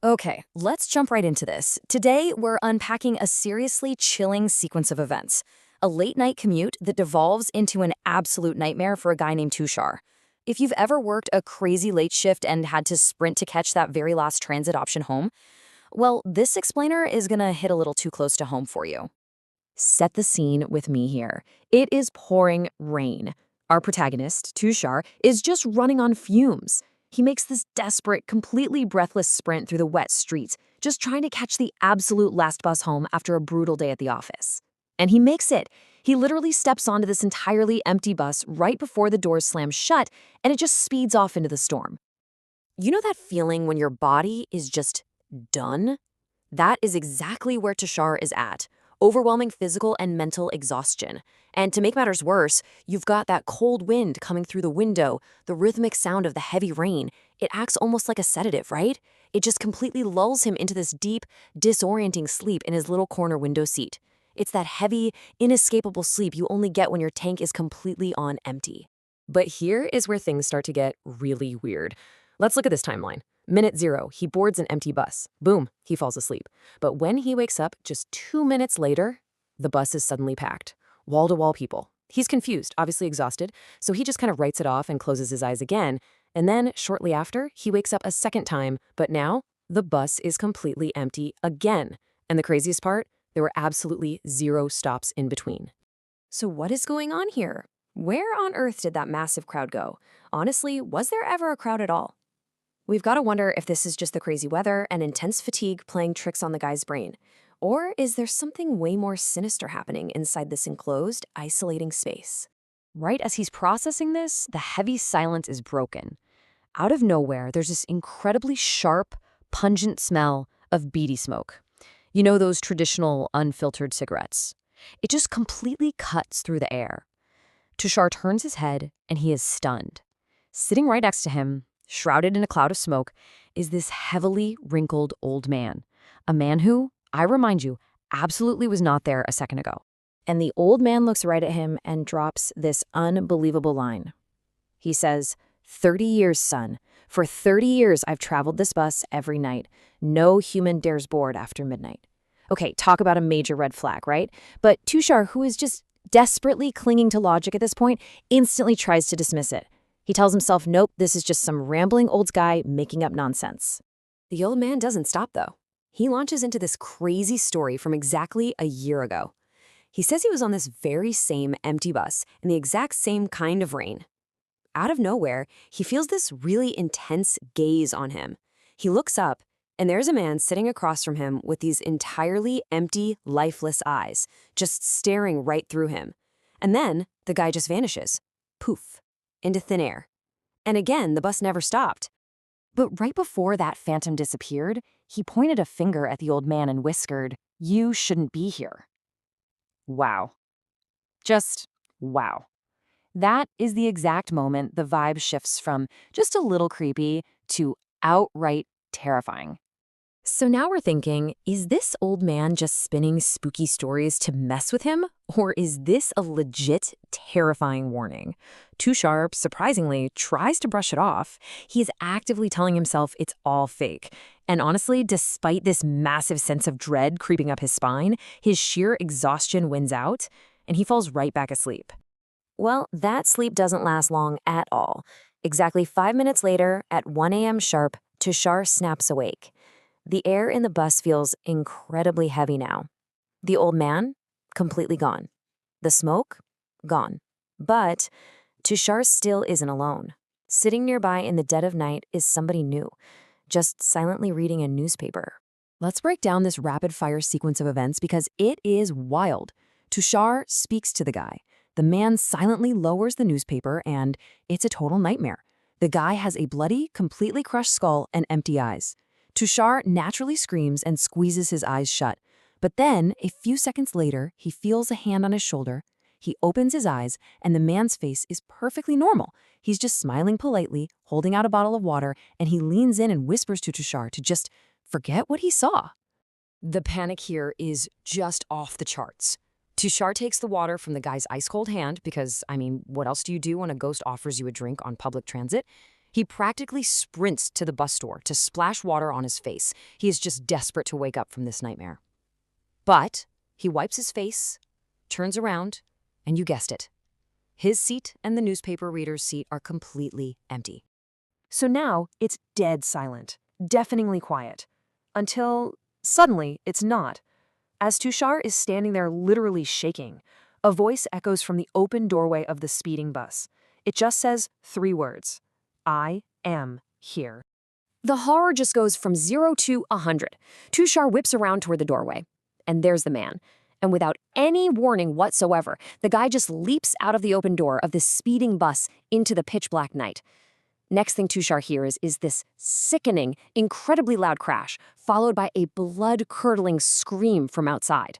Okay, let's jump right into this. Today, we're unpacking a seriously chilling sequence of events. A late night commute that devolves into an absolute nightmare for a guy named Tushar. If you've ever worked a crazy late shift and had to sprint to catch that very last transit option home, well, this explainer is gonna hit a little too close to home for you. Set the scene with me here. It is pouring rain. Our protagonist, Tushar, is just running on fumes. He makes this desperate, completely breathless sprint through the wet streets, just trying to catch the absolute last bus home after a brutal day at the office. And he makes it. He literally steps onto this entirely empty bus right before the doors slam shut, and it just speeds off into the storm. You know that feeling when your body is just done? That is exactly where Tushar is at. Overwhelming physical and mental exhaustion. And to make matters worse, you've got that cold wind coming through the window, the rhythmic sound of the heavy rain. It acts almost like a sedative, right? It just completely lulls him into this deep, disorienting sleep in his little corner window seat. It's that heavy, inescapable sleep you only get when your tank is completely on empty. But here is where things start to get really weird. Let's look at this timeline. Minute 0, he boards an empty bus. Boom, he falls asleep. But when he wakes up just 2 minutes later, the bus is suddenly packed. Wall-to-wall people. He's confused, obviously exhausted, so he just kind of writes it off and closes his eyes again. And then, shortly after, he wakes up a second time, but now the bus is completely empty again. And the craziest part, there were absolutely 0 stops in between. So what is going on here? Where on earth did that massive crowd go? Honestly, was there ever a crowd at all? We've got to wonder if this is just the crazy weather and intense fatigue playing tricks on the guy's brain. Or is there something way more sinister happening inside this enclosed, isolating space? Right as he's processing this, the heavy silence is broken. Out of nowhere, there's this incredibly sharp, pungent smell of beady smoke. You know, those traditional, unfiltered cigarettes. It just completely cuts through the air. Tushar turns his head, and he is stunned. Sitting right next to him, shrouded in a cloud of smoke, is this heavily wrinkled old man. A man who, I remind you, absolutely was not there a second ago. And the old man looks right at him and drops this unbelievable line. He says, 30 years, son. For 30 years, I've traveled this bus every night. No human dares board after midnight. Okay, talk about a major red flag, right? But Tushar, who is just desperately clinging to logic at this point, instantly tries to dismiss it. He tells himself, nope, this is just some rambling old guy making up nonsense. The old man doesn't stop, though. He launches into this crazy story from exactly a year ago. He says he was on this very same empty bus in the exact same kind of rain. Out of nowhere, he feels this really intense gaze on him. He looks up, and there's a man sitting across from him with these entirely empty, lifeless eyes, just staring right through him. And then the guy just vanishes. Poof. Into thin air. And again, the bus never stopped. But right before that phantom disappeared, he pointed a finger at the old man and whispered, "You shouldn't be here." Wow. Just wow. That is the exact moment the vibe shifts from just a little creepy to outright terrifying. So now we're thinking, is this old man just spinning spooky stories to mess with him? Or is this a legit, terrifying warning? Tushar, surprisingly, tries to brush it off. He is actively telling himself it's all fake. And honestly, despite this massive sense of dread creeping up his spine, his sheer exhaustion wins out, and he falls right back asleep. Well, that sleep doesn't last long at all. Exactly 5 minutes later, at 1 a.m. sharp, Tushar snaps awake. The air in the bus feels incredibly heavy now. The old man, completely gone. The smoke, gone. But Tushar still isn't alone. Sitting nearby in the dead of night is somebody new, just silently reading a newspaper. Let's break down this rapid-fire sequence of events because it is wild. Tushar speaks to the guy. The man silently lowers the newspaper, and it's a total nightmare. The guy has a bloody, completely crushed skull and empty eyes. Tushar naturally screams and squeezes his eyes shut. But then, a few seconds later, he feels a hand on his shoulder. He opens his eyes, and the man's face is perfectly normal. He's just smiling politely, holding out a bottle of water, and he leans in and whispers to Tushar to just forget what he saw. The panic here is just off the charts. Tushar takes the water from the guy's ice-cold hand because, what else do you do when a ghost offers you a drink on public transit? He practically sprints to the bus door to splash water on his face. He is just desperate to wake up from this nightmare. But he wipes his face, turns around, and you guessed it. His seat and the newspaper reader's seat are completely empty. So now it's dead silent, deafeningly quiet. Until suddenly it's not. As Tushar is standing there literally shaking, a voice echoes from the open doorway of the speeding bus. It just says 3 words. I am here. The horror just goes from 0 to 100. Tushar whips around toward the doorway. And there's the man. And without any warning whatsoever, the guy just leaps out of the open door of this speeding bus into the pitch-black night. Next thing Tushar hears is this sickening, incredibly loud crash, followed by a blood-curdling scream from outside.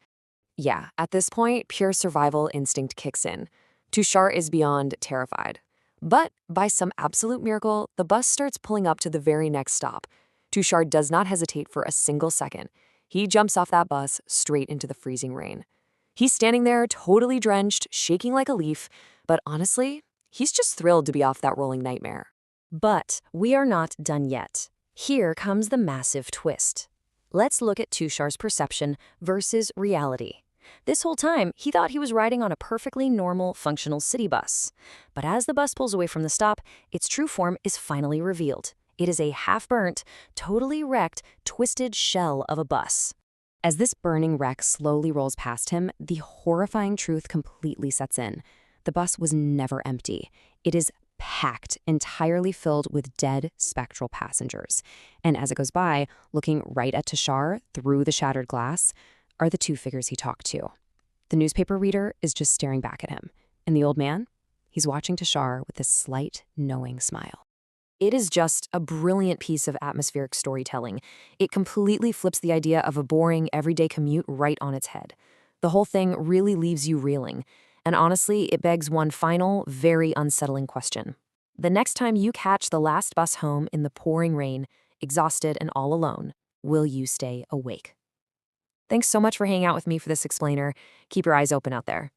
Yeah, at this point, pure survival instinct kicks in. Tushar is beyond terrified. But by some absolute miracle, the bus starts pulling up to the very next stop. Tushar does not hesitate for a single second. He jumps off that bus straight into the freezing rain. He's standing there, totally drenched, shaking like a leaf, but honestly, he's just thrilled to be off that rolling nightmare. But we are not done yet. Here comes the massive twist. Let's look at Tushar's perception versus reality. This whole time, he thought he was riding on a perfectly normal, functional city bus. But as the bus pulls away from the stop, its true form is finally revealed. It is a half-burnt, totally wrecked, twisted shell of a bus. As this burning wreck slowly rolls past him, the horrifying truth completely sets in. The bus was never empty. It is packed, entirely filled with dead, spectral passengers. And as it goes by, looking right at Tushar through the shattered glass, are the 2 figures he talked to. The newspaper reader is just staring back at him. And the old man? He's watching Tushar with a slight, knowing smile. It is just a brilliant piece of atmospheric storytelling. It completely flips the idea of a boring, everyday commute right on its head. The whole thing really leaves you reeling. And honestly, it begs one final, very unsettling question. The next time you catch the last bus home in the pouring rain, exhausted and all alone, will you stay awake? Thanks so much for hanging out with me for this explainer. Keep your eyes open out there.